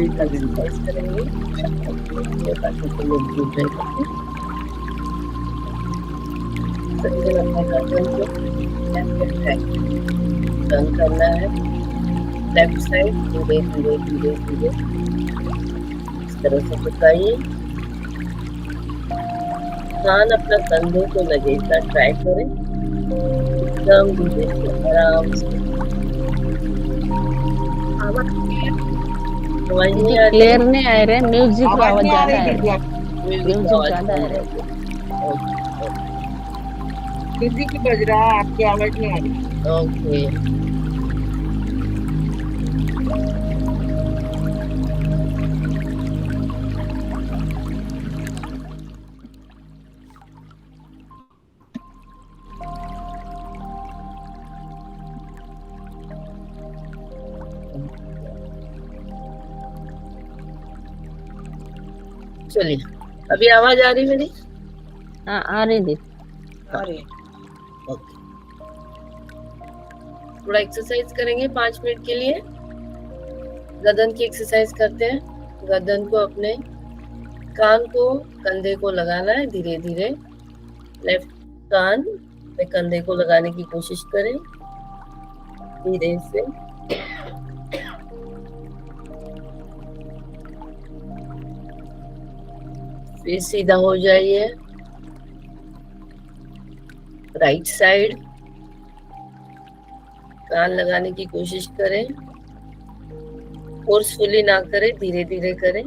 इतना एक्सरसाइज करेंगे ताकि तुम लोग जुड़ रहे करके सबसे अपने गर्दन को लेफ्ट एंड राइट टर्न करना है। लेफ्ट साइड धीरे धीरे धीरे धीरे इस तरह से झुकाइए। कान अपना कंधे को लगे इतना ट्राई करें, एकदम धीरे से आराम से। आवाज नहीं आ रही? क्लियर नहीं आ रहे, म्यूजिक आवाज आवाज नहीं आ ज्यादा रही है, दीदी आपकी। म्यूजिक ज्यादा है रे। म्यूजिक ही बज रहा है, आपकी आवाज नहीं आ रही। ओके चलिए, अभी आवाज आ रही मेरी? हाँ आ रही थी। अरे ओके, थोड़ा एक्सरसाइज करेंगे 5 मिनट के लिए। गर्दन की एक्सरसाइज करते हैं। गर्दन को अपने कान को कंधे को लगाना है धीरे धीरे। लेफ्ट कान में कंधे को लगाने की कोशिश करें धीरे से। फिर सीधा हो जाइए। राइट साइड कान लगाने की कोशिश करें, फोर्सफुली ना करें, धीरे धीरे करें,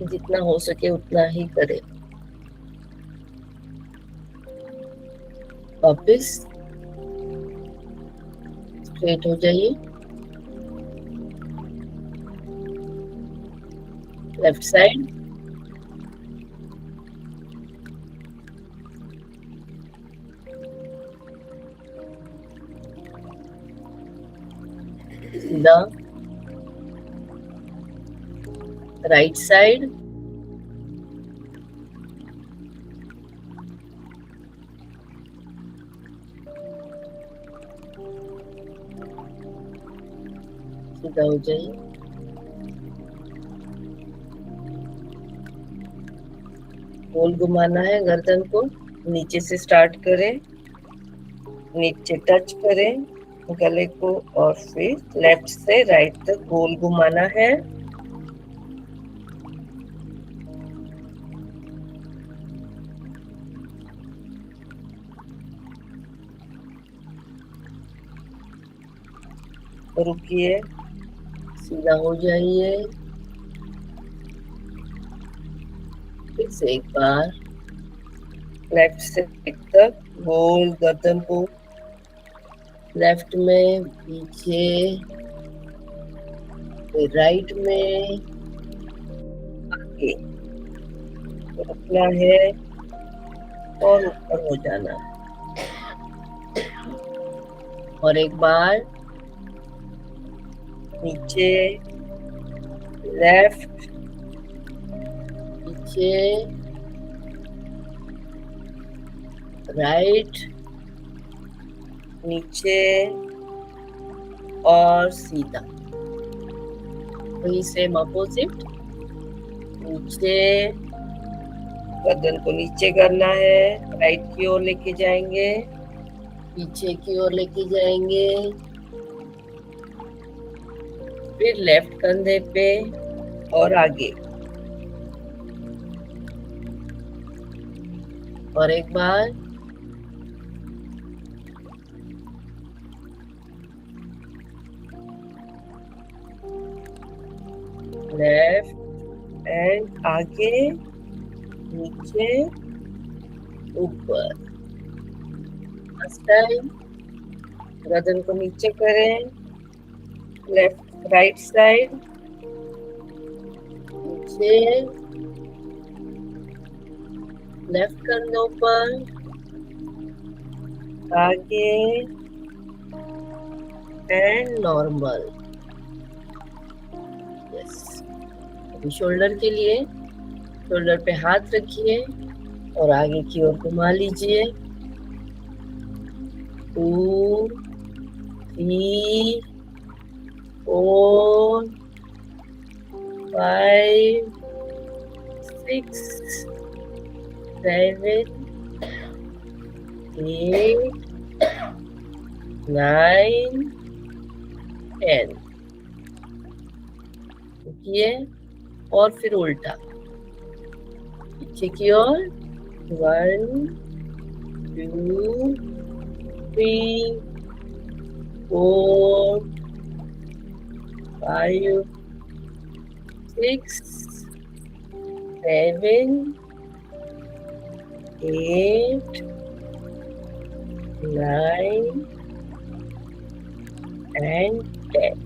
जितना हो सके उतना ही करें। वापस स्ट्रेट हो जाइए। लेफ्ट साइड सीधा। राइट साइड सीधा हो जाइए। गोल घुमाना है गर्दन को, नीचे से स्टार्ट करें, नीचे टच करें गले को और फिर लेफ्ट से राइट तक गोल घुमाना है। रुकिए, सीधा हो जाइए। फिर से एक बार लेफ्ट से राइट तक गोल गर्दन को, लेफ्ट में पीछे, फिर राइट में आगे रखना है और ऊपर हो जाना। और एक बार नीचे, लेफ्ट, पीछे, राइट, नीचे और सीधा। वही सेम अपोजिट, नीचे, गर्दन को नीचे करना है, राइट की ओर लेके जाएंगे, पीछे की ओर लेके जाएंगे, फिर लेफ्ट कंधे पे और आगे। और एक बार लेफ्ट एंड आगे, नीचे, ऊपर। फर्स्ट टाइम गर्दन को नीचे करें, लेफ्ट राइट साइड, नीचे, लेफ्ट कंधों पर, आगे एंड नॉर्मल। यस, अभी शोल्डर के लिए शोल्डर पे हाथ रखिए और आगे की ओर घुमा लीजिए। 2 3, 4, 5, 6, 7, 8, 9, 10. रुकिए और फिर उल्टा पीछे की ओर 1, 2, 3, 4, 5, 6, 7, 8, 9 and 10.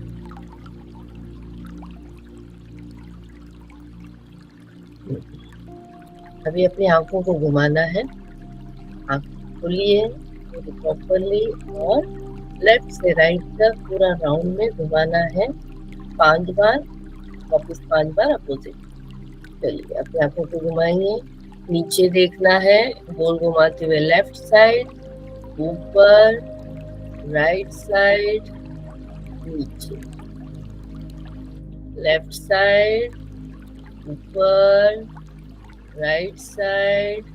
अभी अपनी आंखों को घुमाना है, आंख खोलिए प्रॉपरली और लेफ्ट से राइट तक पूरा राउंड में घुमाना है 5 बार, वापस 5 बार अपोजिट। चलिए अपनी आंखों को घुमाइए, नीचे देखना है गोल घुमाते हुए लेफ्ट साइड, ऊपर, राइट साइड, नीचे, लेफ्ट साइड, ऊपर, राइट साइड,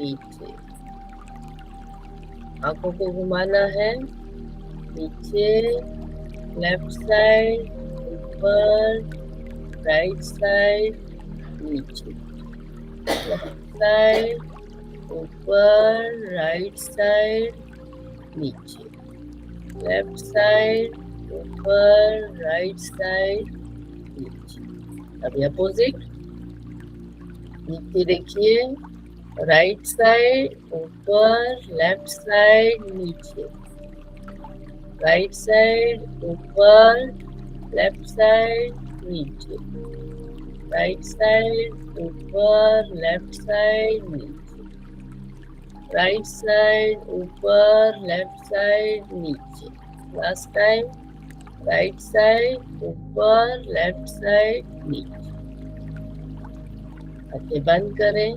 नीचे। आंखों को घुमाना है नीचे, लेफ्ट साइड, ऊपर, राइट साइड, नीचे, लेफ्ट साइड, ऊपर, राइट साइड, नीचे, लेफ्ट साइड, ऊपर, राइट साइड, नीचे। अभी अपोजिट, नीचे देखिए, राइट साइड, ऊपर, लेफ्ट साइड, नीचे, राइट साइड, ऊपर, लेफ्ट साइड, नीचे, राइट साइड, ऊपर, लेफ्ट साइड, नीचे, राइट साइड, ऊपर, लेफ्ट साइड, नीचे। लास्ट टाइम, राइट साइड, ऊपर, लेफ्ट साइड, नीचे। आंखें बंद करें,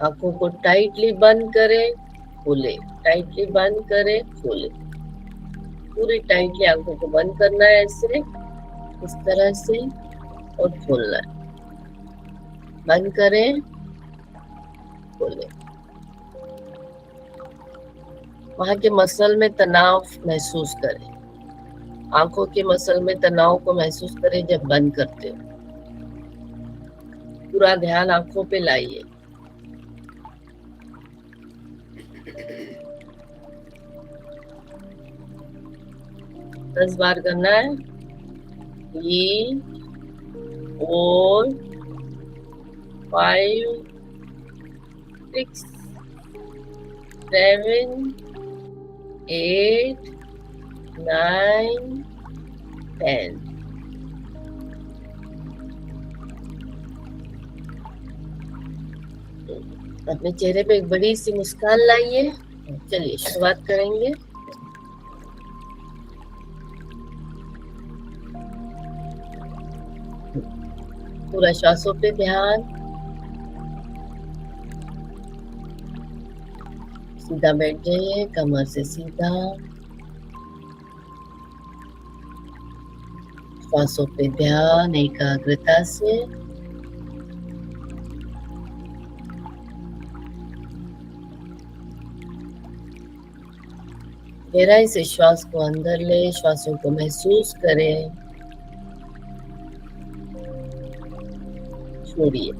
आंखों को टाइटली बंद करें, खोले, टाइटली बंद करें, खोले, पूरी टाइटली आंखों को बंद करना है ऐसे, इस तरह से, और खोलना है। बंद करें, खोले। वहां के मसल में तनाव महसूस करें, आंखों के मसल में तनाव को महसूस करें जब बंद करते हो। पूरा ध्यान आंखों पे लाइए। दस बार करना है। 3, 4, 5, 6, 7, 8, 9, 10। अपने चेहरे पे एक बड़ी सी मुस्कान लाइए। चलिए शुरुआत करेंगे। पूरा श्वासों पे ध्यान, सीधा बैठ जाइए, कमर से सीधा, श्वासों पे ध्यान, एकाग्रता से। गहराई से श्वास को अंदर ले, श्वासों को महसूस करें, छोड़िए,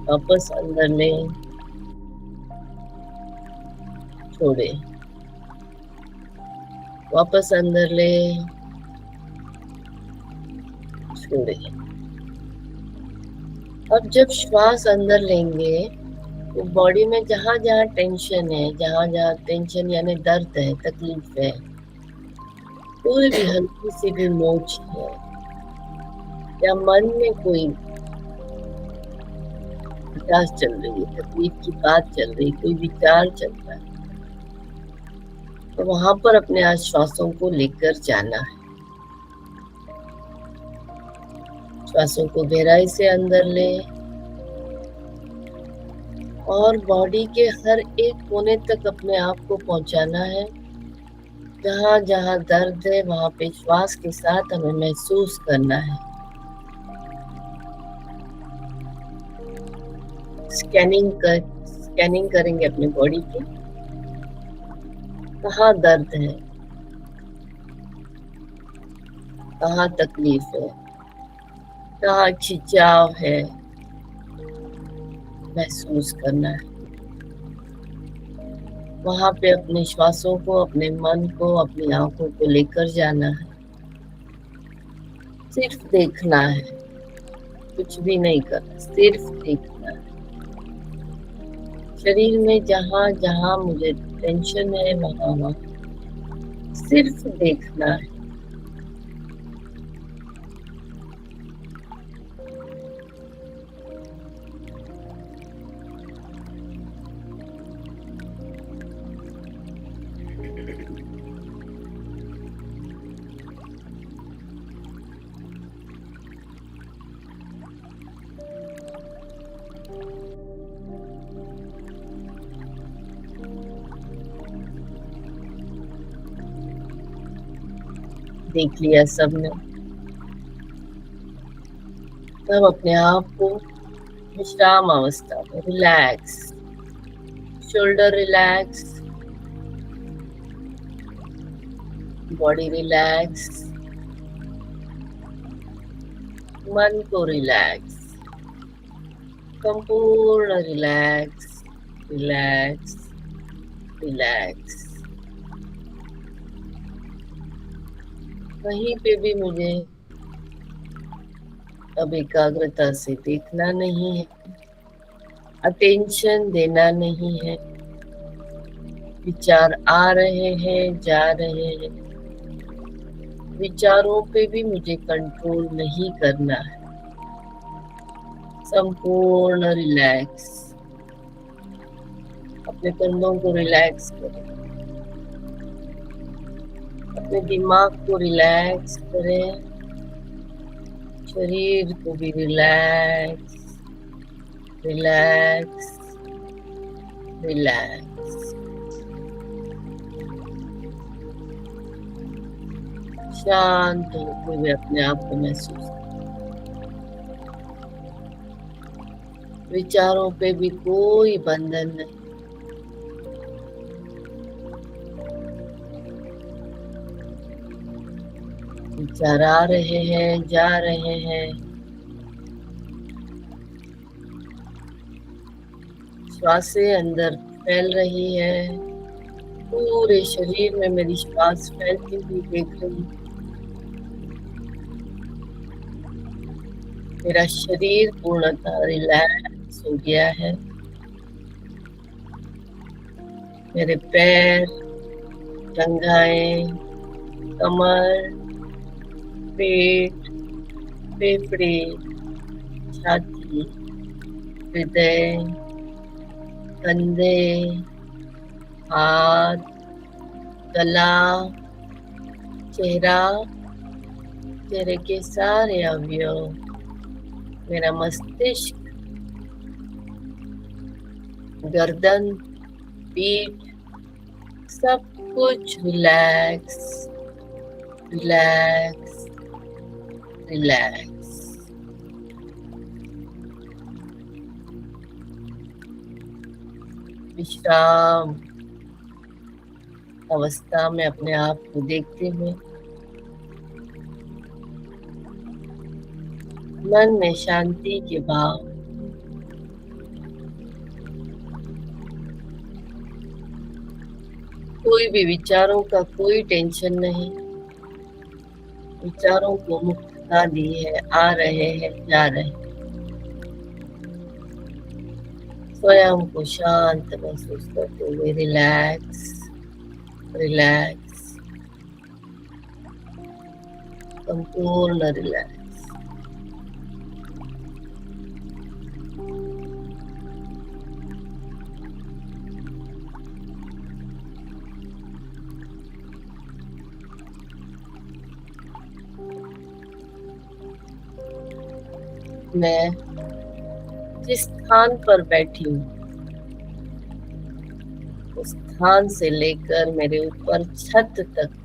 वापस अंदर ले, छोड़े, वापस अंदर ले, छोड़े। अब जब श्वास अंदर लेंगे तो बॉडी में जहां जहां टेंशन है, जहां जहां टेंशन यानी दर्द है, तकलीफ है, कोई भी हल्की सी भी मोच है या मन में कोई उदास चल रही है, तकलीफ की बात चल रही, कोई विचार चल रहा है, तो वहां पर अपने आश्वासों को लेकर जाना है। श्वासों को गहराई से अंदर ले, और बॉडी के हर एक कोने तक अपने आप को पहुंचाना है। जहां जहां दर्द है वहां पे श्वास के साथ हमें महसूस करना है। स्कैनिंग करेंगे अपनी बॉडी की। कहाँ दर्द है, कहाँ तकलीफ है, कहाँ खिंचाव है, महसूस करना है। वहां पे अपने श्वासों को, अपने मन को, अपनी आंखों को लेकर जाना है। सिर्फ देखना है, कुछ भी नहीं करना, सिर्फ देखना है। शरीर में जहां जहां मुझे टेंशन है वहां वहां सिर्फ देखना है। देख लिया सबने। तब अपने आप को विश्राम अवस्था में relax, shoulder relax, body relax, मन को रिलैक्स, संपूर्ण रिलैक्स, रिलैक्स, रिलैक्स। कहीं पे भी मुझे अब एकाग्रता से देखना नहीं है, अटेंशन देना नहीं है। विचार आ रहे हैं, जा रहे हैं, विचारों पे भी मुझे कंट्रोल नहीं करना है। संपूर्ण रिलैक्स। अपने कंधों को रिलैक्स करें, अपने दिमाग को रिलैक्स करें, शरीर को भी रिलैक्स, रिलैक्स, रिलैक्स। शांत होते हुए अपने आप को महसूस करें। विचारों पे भी कोई बंधन नहीं। विचार आ रहे हैं, जा रहे हैं, श्वासें अंदर फैल रही है, पूरे शरीर में मेरी श्वास फैलती हुई देख रही। मेरा शरीर पूर्णतः रिलैक्स हो गया है। मेरे पैर, जंघाएं, कमर, पेट, फेफड़े, छाती, हृदय, कंधे, हाथ, गला, चेहरा, चेहरे के सारे अवयव, मेरा मस्तिष्क, गर्दन, पीठ, सब कुछ रिलैक्स, रिलैक्स, रिलैक्स। विश्राम अवस्था में अपने आप को देखते हुए मन में शांति के भाव, कोई भी विचारों का कोई टेंशन नहीं। विचारों को मुक्तता दी है, आ रहे हैं, जा रहे हैं। स्वयं को शांत महसूस करते हुए रिलैक्स, रिलैक्स, संपूर्ण रिलैक्स। मैं जिस स्थान पर बैठी हूँ स्थान से लेकर मेरे ऊपर छत तक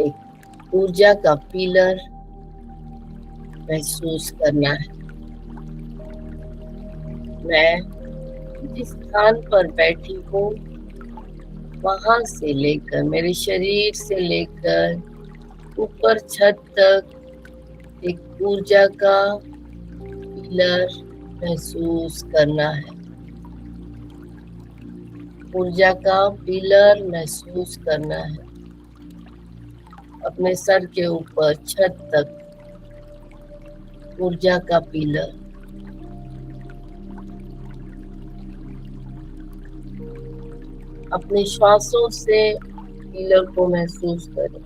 एक ऊर्जा का पिलर महसूस करना है। मैं जिस स्थान पर बैठी हूँ वहां से लेकर मेरे शरीर से लेकर ऊपर छत तक एक ऊर्जा का पिलर महसूस करना है। ऊर्जा का पिलर महसूस करना है। अपने सर के ऊपर छत तक ऊर्जा का पिलर। अपने श्वासों से पिलर को महसूस करें।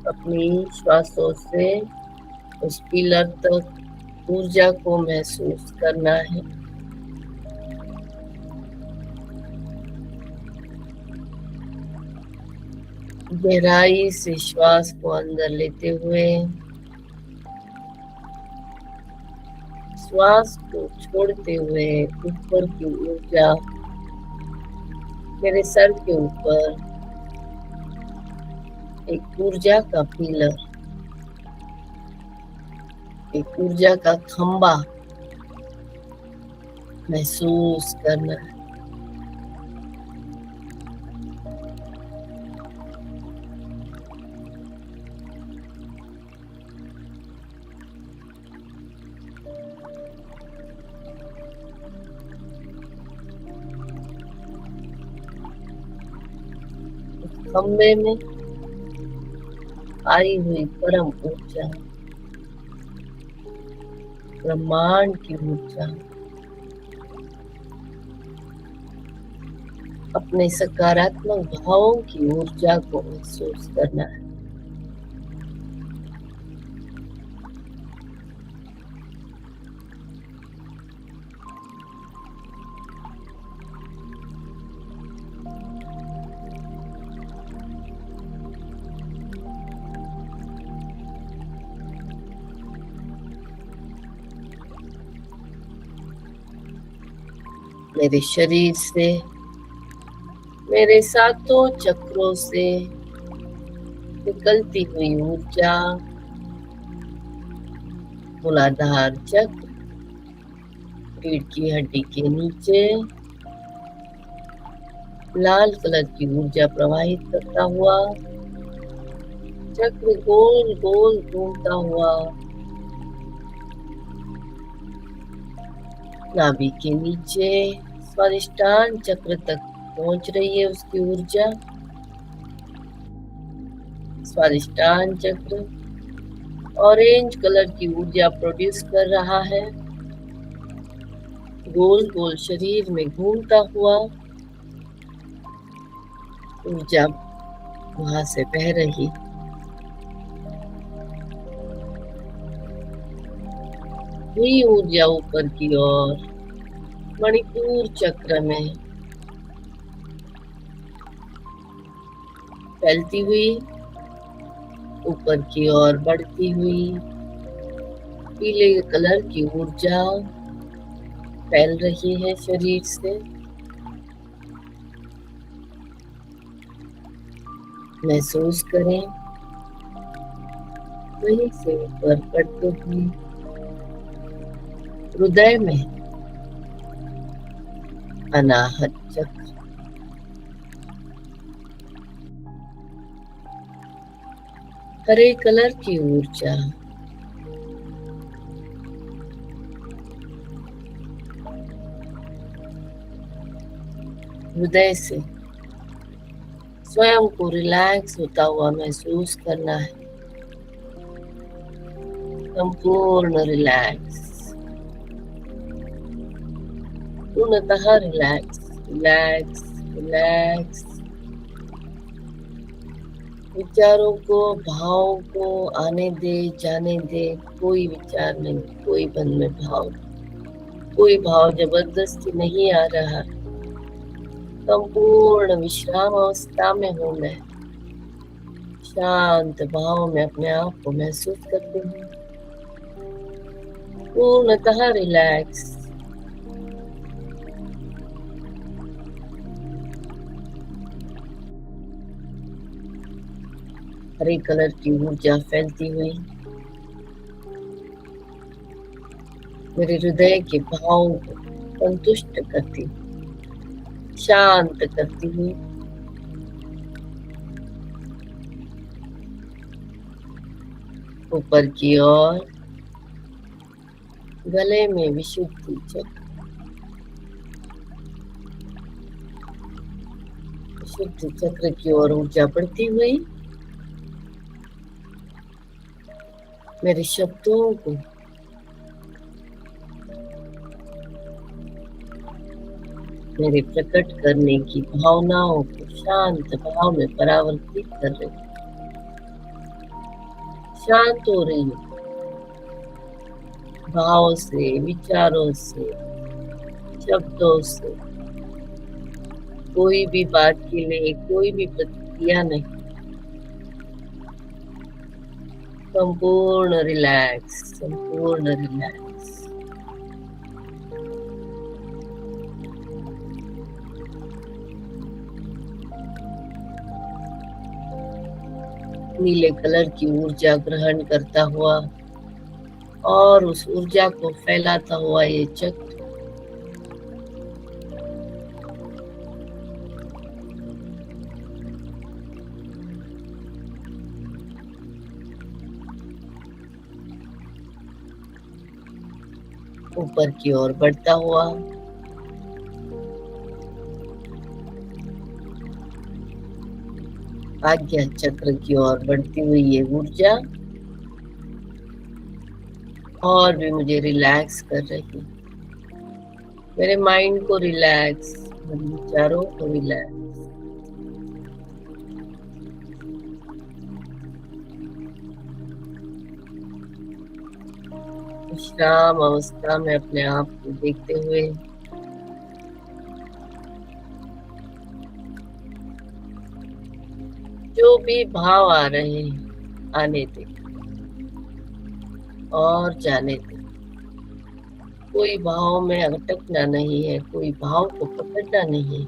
अपनी श्वासों से उस पिलर तक ऊर्जा को महसूस करना है। गहराई से श्वास को अंदर लेते हुए श्वास को छोड़ते हुए ऊपर की ऊर्जा मेरे सर के ऊपर एक ऊर्जा का पिलर, एक ऊर्जा का खंबा महसूस करना है। खंबे में आई हुई परम ऊर्जा, ब्रह्मांड की ऊर्जा अपने सकारात्मक भावों की ऊर्जा को महसूस करना है। मेरे शरीर से, मेरे सातों चक्रों से निकलती हुई ऊर्जा मूलाधार चक्र, रीढ़ की हड्डी के नीचे लाल कलर की ऊर्जा प्रवाहित करता हुआ चक्र गोल गोल घूमता हुआ नाभि के नीचे स्वादिष्टान चक्र तक पहुंच रही है उसकी ऊर्जा। स्वादिष्टान चक्र ऑरेंज कलर की ऊर्जा प्रोड्यूस कर रहा है, गोल गोल शरीर में घूमता हुआ ऊर्जा वहां से बह रही। हुई ऊर्जा ऊपर की ओर मणिपुर चक्र में फैलती हुई, ऊपर की ओर बढ़ती हुई पीले कलर की ऊर्जा फैल रही है शरीर से। महसूस करें वहीं से ऊपर बढ़ते हुए हृदय में अनाहत चक्र, हरे कलर की ऊर्जा हृदय से स्वयं को रिलैक्स होता हुआ महसूस करना है। संपूर्ण रिलैक्स, पूर्णतः रिलैक्स, रिलैक्स, रिलैक्स। विचारों को, भावों को आने दे, जाने दे। कोई विचार नहीं, कोई मन में भाव, कोई भाव जबरदस्ती नहीं आ रहा। संपूर्ण विश्राम अवस्था में हूं मैं। शांत भाव में अपने आप को महसूस करती हूँ। पूर्णतः रिलैक्स, हरे कलर की ऊर्जा फैलती हुई मेरे हृदय के भावों को संतुष्ट करती, शांत करती हुई ऊपर की ओर गले में विशुद्धि चक्र, विशुद्धि चक्र की ओर ऊर्जा बढ़ती हुई मेरे शब्दों को मेरे प्रकट करने की भावनाओं को शांत भाव में परावर्तित कर रही, शांत हो रही हूँ भाव से, विचारों से, शब्दों से। कोई भी बात के लिए कोई भी प्रतिक्रिया नहीं, संपूर्ण रिलैक्स, संपूर्ण रिलैक्स। नीले कलर की ऊर्जा ग्रहण करता हुआ और उस ऊर्जा को फैलाता हुआ ये चक्र ऊपर की ओर बढ़ता हुआ आज्ञा चक्र की ओर बढ़ती हुई ये ऊर्जा और भी मुझे रिलैक्स कर रही, मेरे माइंड को रिलैक्स, मेरे विचारों को रिलैक्स। विश्राम अवस्था में अपने आप को देखते हुए जो भी भाव आ रहे हैं आने दे और जाने दे। कोई भाव में अटकना नहीं है, कोई भाव को पकड़ना नहीं है।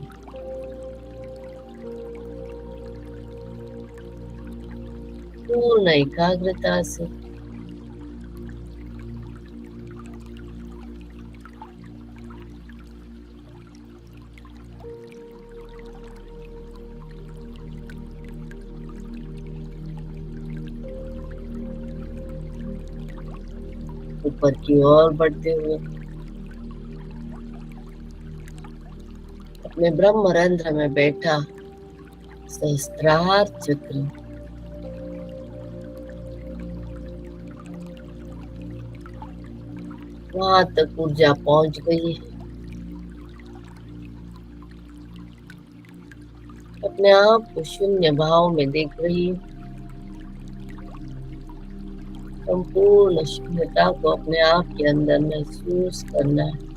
पूर्ण एकाग्रता से ऊपर की ओर बढ़ते हुए अपने ब्रह्मरंध्र में बैठा सहस्त्रार चक्र वहां तक ऊर्जा पहुंच गई है। अपने आप को शून्य भाव में देख रही हूँ। संपूर्ण शून्यता को अपने आप के अंदर महसूस करना है।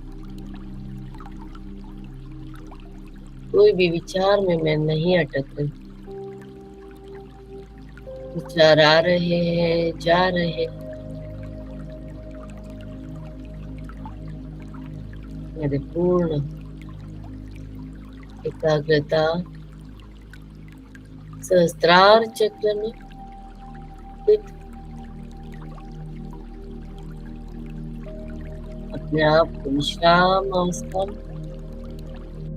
कोई भी विचार में मैं नहीं अटक रही। विचार आ रहे हैं, जा रहे हैं, मेरे पूर्ण एकाग्रता सहस्त्रार चक्र में स्थित अपने आप को विश्राम अवस्था में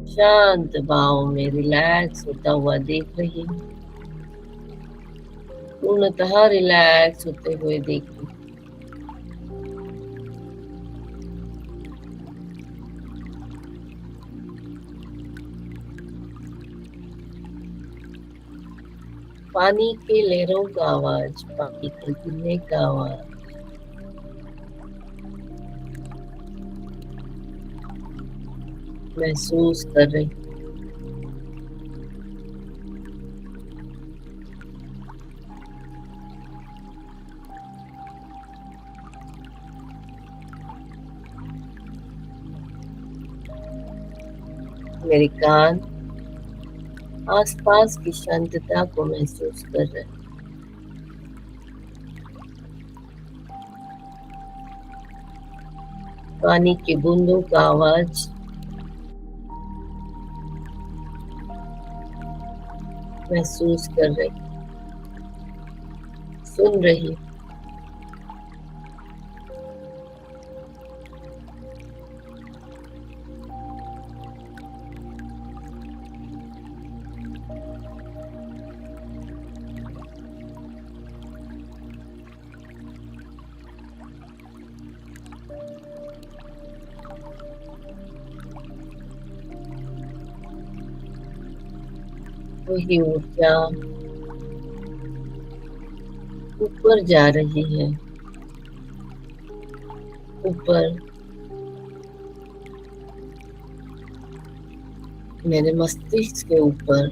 शांत भाव में रिलैक्स होता हुआ देख रही हूँ। पूर्णतः रिलैक्स होते हुए देख रही हूँ। पानी के लहरों का आवाज, पानी के गिरने का आवाज, महसूस कर रही। मेरे कान आसपास की शांतता को महसूस कर रहे। पानी की बूंदों का आवाज महसूस कर रही। सुन रही हूँ। वही ऊर्जा ऊपर जा रही है, ऊपर मेरे मस्तिष्क के ऊपर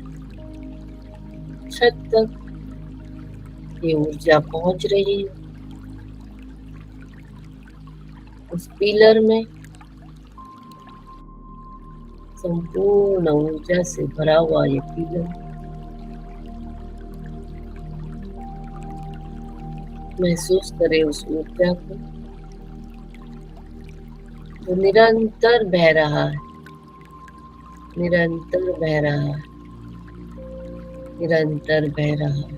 छत तक ये ऊर्जा पहुंच रही है। उस पिलर में संपूर्ण ऊर्जा से भरा हुआ ये पिलर महसूस करें उस ऊर्जा को जो निरंतर बह रहा है, निरंतर बह रहा है, निरंतर बह रहा है।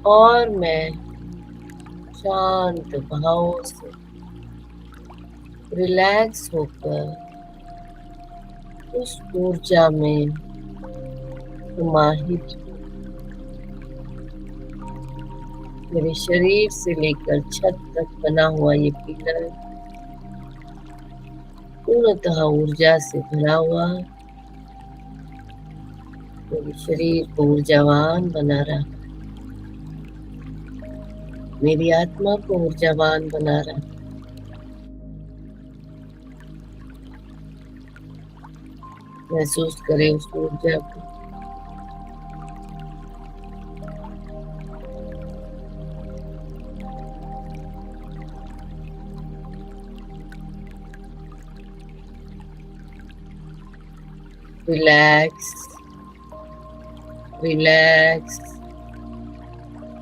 और मैं शांत भाव से रिलैक्स होकर उस ऊर्जा में समाहित हूँ। मेरे शरीर से लेकर छत तक बना हुआ ये पिलर पूर्णतः ऊर्जा से भरा हुआ मेरे शरीर को ऊर्जावान बना रहा, मेरी आत्मा को ऊर्जावान बना रहा। महसूस करें उस ऊर्जा को। Relax, relax,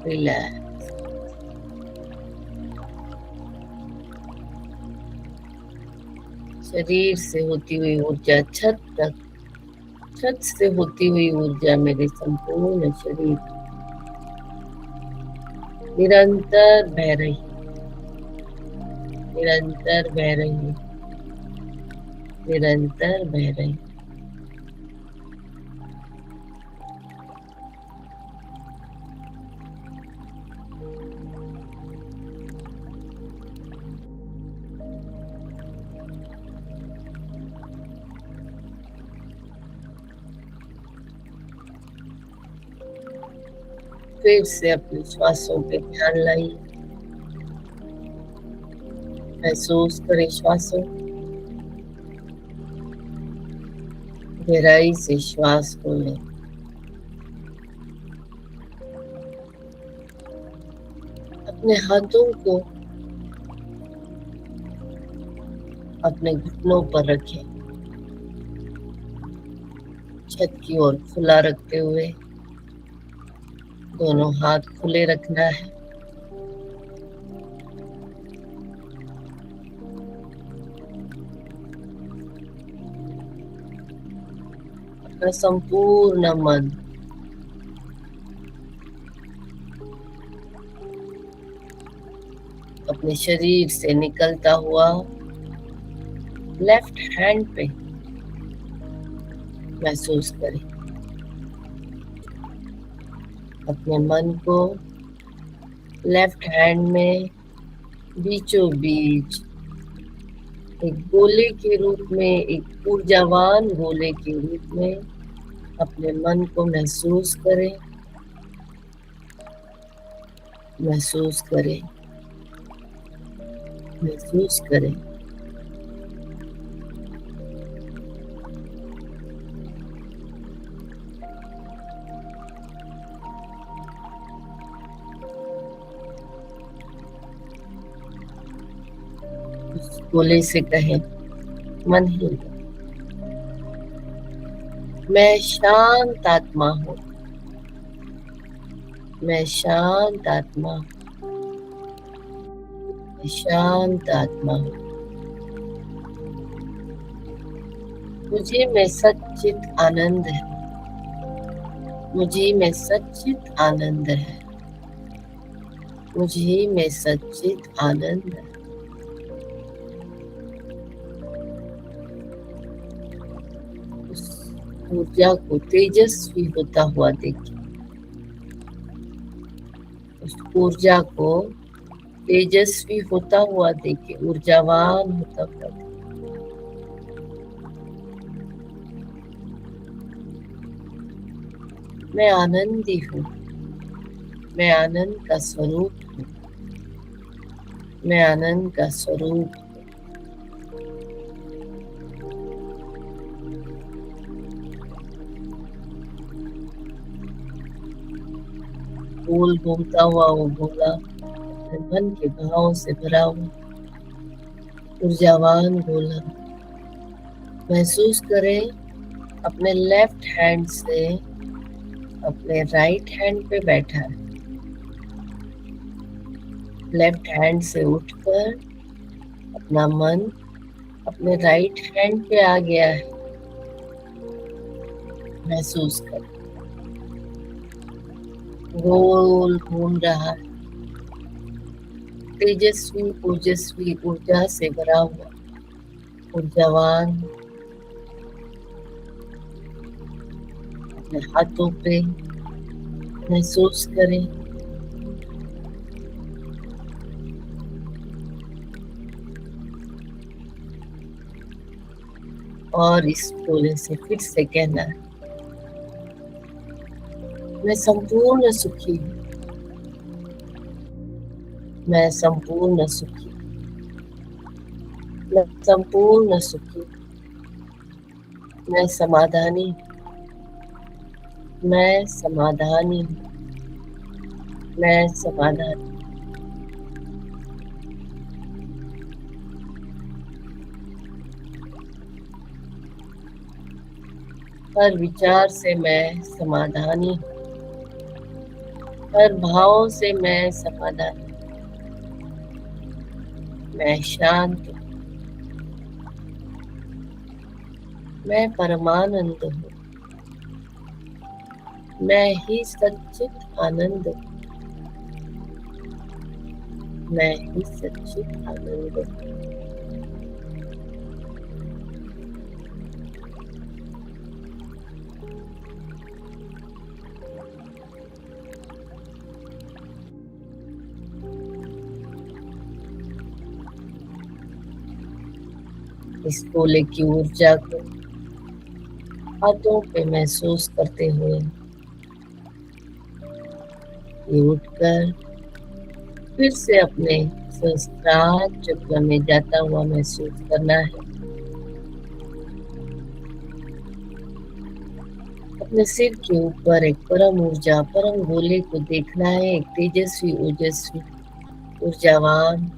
relax. शरीर से होती हुई ऊर्जा छत तक, छत से होती हुई ऊर्जा मेरे संपूर्ण शरीर निरंतर बह रही, निरंतर बह रही, निरंतर बह रही। फिर से अपने श्वासों पे ध्यान लाइए। महसूस करें श्वासों, गहराई से श्वास को लें। अपने हाथों को अपने घुटनों पर रखें, छत की ओर खुला रखते हुए दोनों हाथ खुले रखना है। अपना संपूर्ण मन अपने शरीर से निकलता हुआ लेफ्ट हैंड पे महसूस करें। अपने मन को लेफ्ट हैंड में बीचों बीच एक गोले के रूप में, एक ऊर्जावान गोले के रूप में अपने मन को महसूस करें, महसूस करें, महसूस करें। उस गोले से कहें मन ही, मैं शांत आत्मा हूँ, मैं शांत आत्मा हूँ, मैं शांत आत्मा हूँ। मुझे में सच्चित आनंद है, मुझे में सच्चित आनंद है। मुझे में सच्चित आनंद है। उस ऊर्जा को तेजस्वी होता हुआ देखिए। उस ऊर्जा को तेजस्वी होता हुआ देखिए, ऊर्जावान होता हुआ देखिए। मैं आनंदी हूँ। मैं आनंद का स्वरूप हूँ। मैं आनंद का स्वरूप हूँ। गोल घूमता हुआ वो गोला मन के भाव से भरा हुआ ऊर्जावान गोला महसूस करें। अपने लेफ्ट हैंड से अपने राइट हैंड पे बैठा है। लेफ्ट हैंड से उठकर अपना मन अपने राइट हैंड पे आ गया है। महसूस कर गोल घूम रहा है। तेजस्वी ओजस्वी ऊर्जा से भरा हुआ ऊर्जावान अपने हाथों पे महसूस करें। और इस बोले से फिर से कहना है, मैं संपूर्ण सुखी हूँ। मैं संपूर्ण सुखी। मैं संपूर्ण सुखी। मैं समाधानी। मैं समाधानी हूँ। मैं समाधानी। हर विचार से मैं समाधानी हूँ। हर भाव से मैं समाधानी। मैं शांत हूँ। मैं परमानंद हूँ। मैं ही सच्चित आनंद हूँ। मैं ही सच्चित आनंद हूँ। इस गोले की ऊर्जा को हाथों पे महसूस करते हुए ये उठकर फिर से अपने सहस्त्रार चक्र में जाता हुआ महसूस करना है। अपने सिर के ऊपर एक परम ऊर्जा परम गोले को देखना है। एक तेजस्वी ओजस्वी ऊर्जावान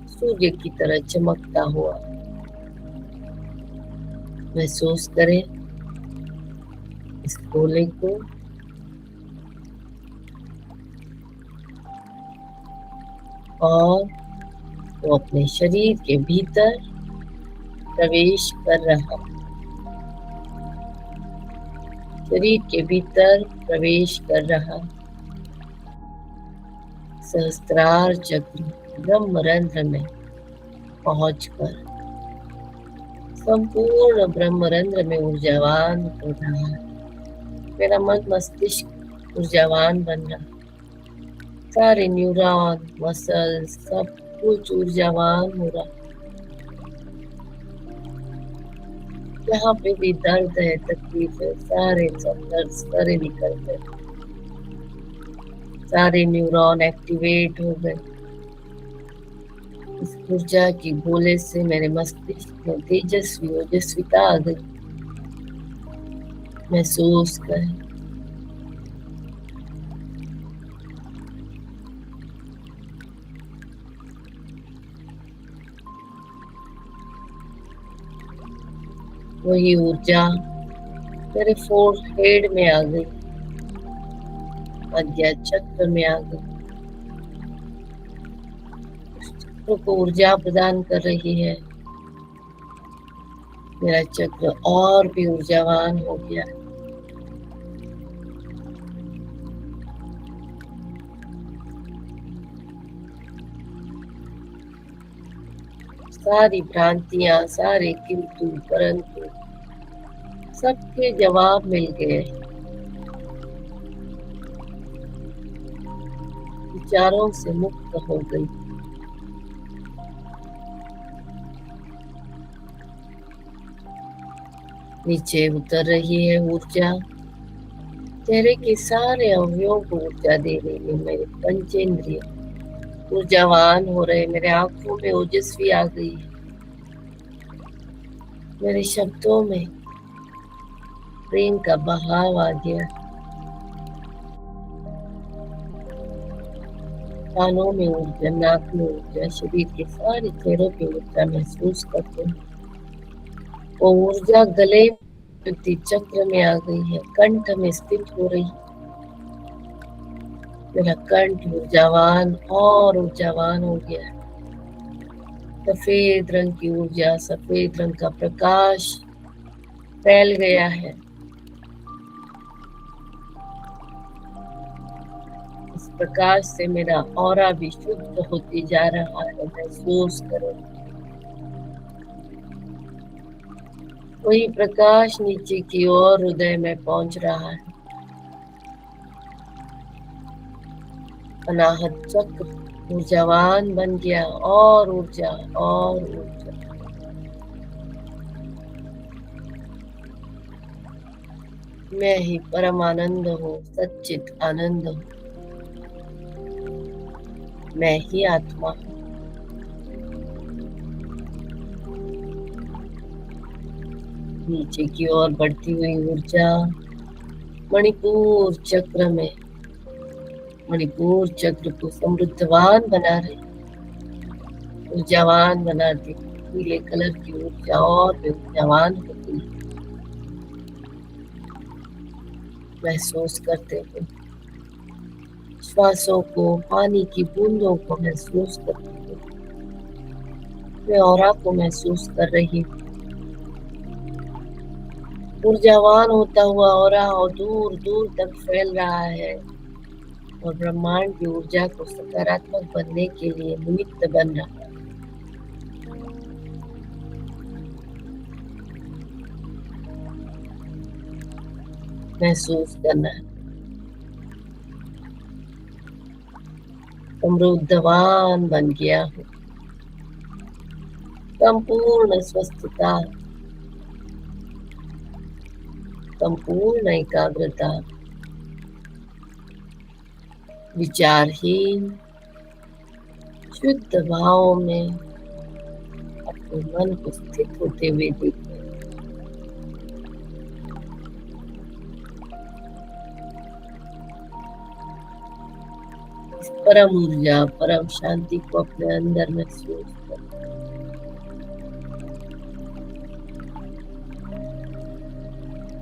सूर्य की तरह चमकता हुआ महसूस करें इस गोले को। और वो अपने शरीर के भीतर प्रवेश कर रहा। शरीर के भीतर प्रवेश कर रहा। सहस्त्रार चक्र ब्रह्मरंध्र में पहुंचकर संपूर्ण ब्रह्मरंध्र में ऊर्जावान हो रहा है। मेरा मन मस्तिष्क ऊर्जावान बन रहा। सारे न्यूरॉन मसल सब कुछ ऊर्जावान हो रहा। जहाँ पे भी दर्द है तकलीफ है सारे सब दर्द सारे निकल गए। सारे न्यूरॉन एक्टिवेट हो गए। इस ऊर्जा की गोले से मेरे मस्तिष्क में तेजस्वी ओजस्विता आ गई। महसूस करें। वही ऊर्जा मेरे फोरहेड में आ गई। मध्य चक्र में आ गई। चक्र को ऊर्जा प्रदान कर रही है। मेरा चक्र और भी ऊर्जावान हो गया। सारी भ्रांतियां, सारे किंतु परंतु सबके जवाब मिल गए। विचारों से मुक्त हो गई। नीचे उतर रही है ऊर्जा, चेहरे के सारे अवयवों को ऊर्जा दे रही है। मेरे पंचेंद्रिय ऊर्जावान हो रहे, मेरे आंखों में ओजस्वी आ गई है, मेरे शब्दों में प्रेम का बहाव आ गया, कानों में ऊर्जा, नाक में ऊर्जा, शरीर के सारे चेहरों की ऊर्जा महसूस करते हैं। वो ऊर्जा गले शुद्धि चक्र में आ गई है, कंठ में स्थित हो रही। मेरा कंठ ऊर्जावान और ऊर्जावान हो गया है। सफेद रंग की ऊर्जा, सफेद रंग का प्रकाश फैल गया है। इस प्रकाश से मेरा ऑरा भी शुद्ध होते जा रहा है। महसूस करो, वही प्रकाश नीचे की ओर हृदय में पहुंच रहा है। अनाहत चक्र ऊर्जावान बन गया, और ऊर्जा और ऊर्जा। मैं ही परम आनंद हूँ, सच्चित आनंद हूँ। मैं ही आत्मा हूँ। नीचे की ओर बढ़ती हुई ऊर्जा मणिपुर चक्र में, मणिपुर चक्र को समृद्धवान बना रही, ऊर्जावान बनाती। पीले कलर की ऊर्जा और भी ऊर्जावान होती है। महसूस करते हुए श्वासों को, पानी की बूंदों को महसूस करते हुए मैं ऑरा को महसूस कर रही हूँ। ऊर्जावान होता हुआ ऑरा और दूर दूर तक फैल रहा है, और ब्रह्मांड की ऊर्जा को सकारात्मक बनने के लिए निमित्त बन रहा है। महसूस करना है, समृद्धवान बन गया हूँ। संपूर्ण स्वस्थता, संपूर्ण एकाग्रता, विचारहीन शुद्ध भाव में अपने मन को स्थित होते हुए देखते। इस परम ऊर्जा, परम शांति को अपने अंदर महसूस करें।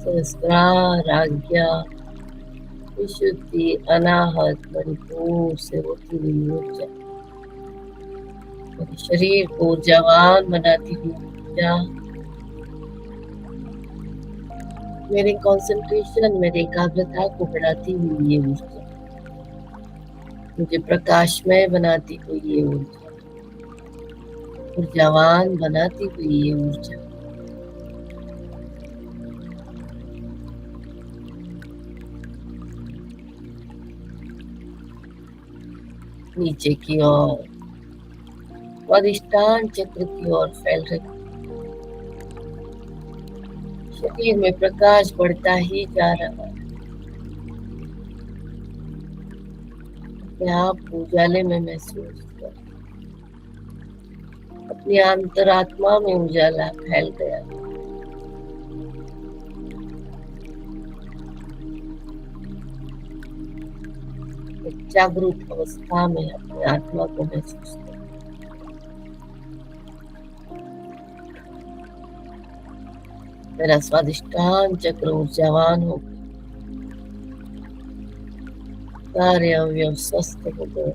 संस्कार, आज्ञा, विशुद्धि, अनाहत मणिपुर से होती हुई ऊर्जा, मेरे शरीर को ऊर्जावान बनाती हुई ऊर्जा, मेरे कंसंट्रेशन, मेरे एकाग्रता को बढ़ाती हुई ये ऊर्जा, मुझे प्रकाशमय बनाती हुई ये ऊर्जा, ऊर्जावान बनाती हुई ये ऊर्जा। नीचे की ओर, स्वादिष्टान चक्र की ओर फैल रही। शरीर में प्रकाश बढ़ता ही जा रहा है। अपने आप को उजाले में महसूस कर, अपनी अंतरात्मा में उजाला फैल गया। एक जागरूक अवस्था में अपनी आत्मा को महसूस कर। मेरा स्वादिष्टान चक्र ऊर्जावान हो गया, सारे अवयव स्वस्थ हो गए।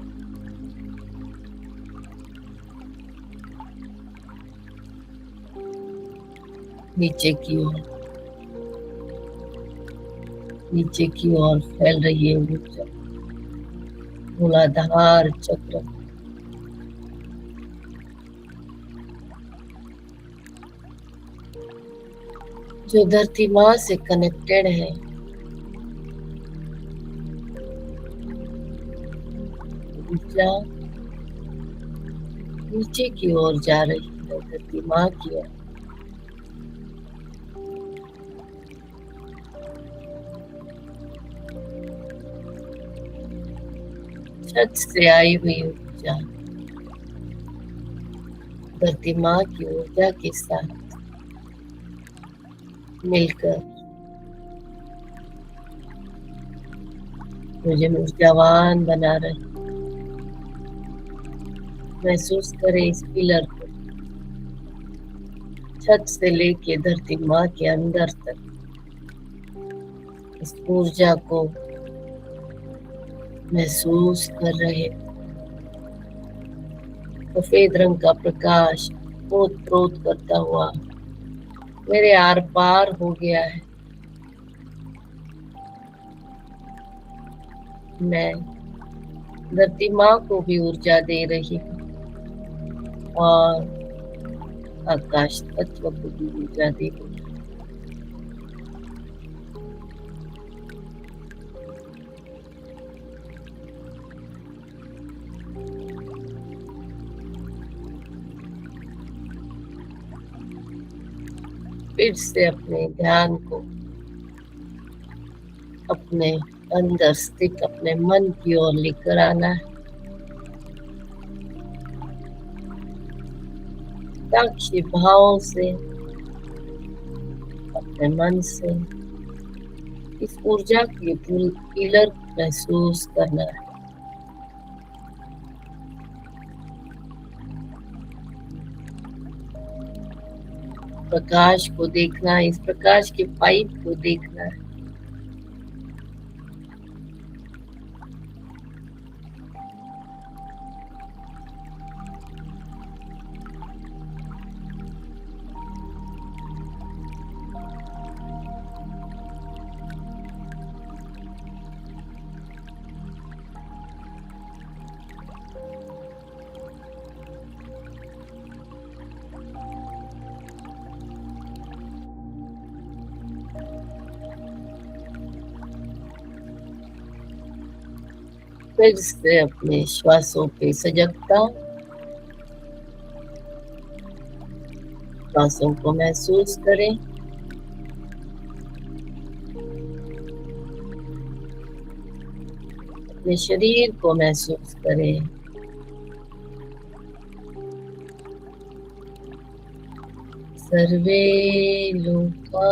नीचे की ओर, नीचे की ओर फैल रही है ऊर्जा, मूलाधार चक्र, जो धरती माँ से कनेक्टेड है, ऊर्जा नीचे की ओर जा रही है, धरती माँ की ओर। छत से आई हुई ऊर्जा धरती माँ की ऊर्जा के साथ मिलकर मुझे ऊर्जावान बना रही। महसूस करें इस पिलर को, छत से लेके धरती माँ के अंदर तक इस ऊर्जा को महसूस कर रहे। सफेद रंग का प्रकाश पोत पोत करता हुआ मेरे आर पार हो गया है। मैं धरती माँ को भी ऊर्जा दे रही हूँ और आकाश तत्व को भी ऊर्जा दे रही हूँ। फिर से अपने ध्यान को अपने अंदर स्थित अपने मन की ओर लेकर आना है, साक्षी भाव से अपने मन से इस ऊर्जा की पूरी पिलर महसूस करना है। प्रकाश को देखना है, इस प्रकाश के पाइप को देखना है। फिर से अपने श्वासों पे सजगता, श्वासों को महसूस करें। अपने शरीर को महसूस करें। सर्वे लोका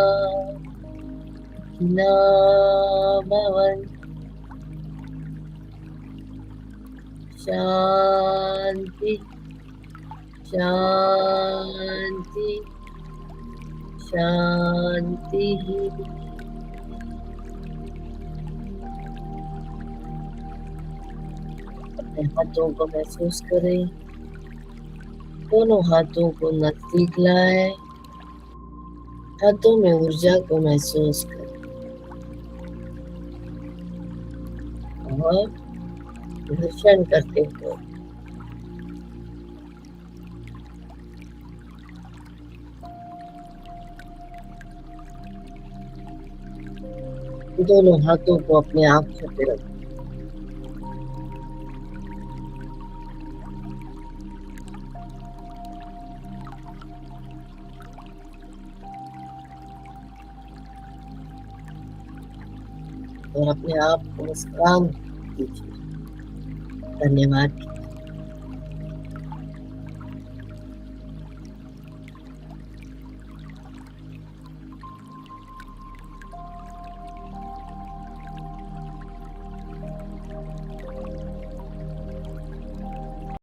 सुखिनो भवन्तु, शांति शांति शांति। अपने हाथों को महसूस करें, दोनों हाथों को नजदीक लाएं, हाथों में ऊर्जा को महसूस करें और घर्षण करते हुए दोनों हाथों को अपने आंखों पे रखें। और अपने आप को मुस्कुरान दीजिए। धन्यवाद।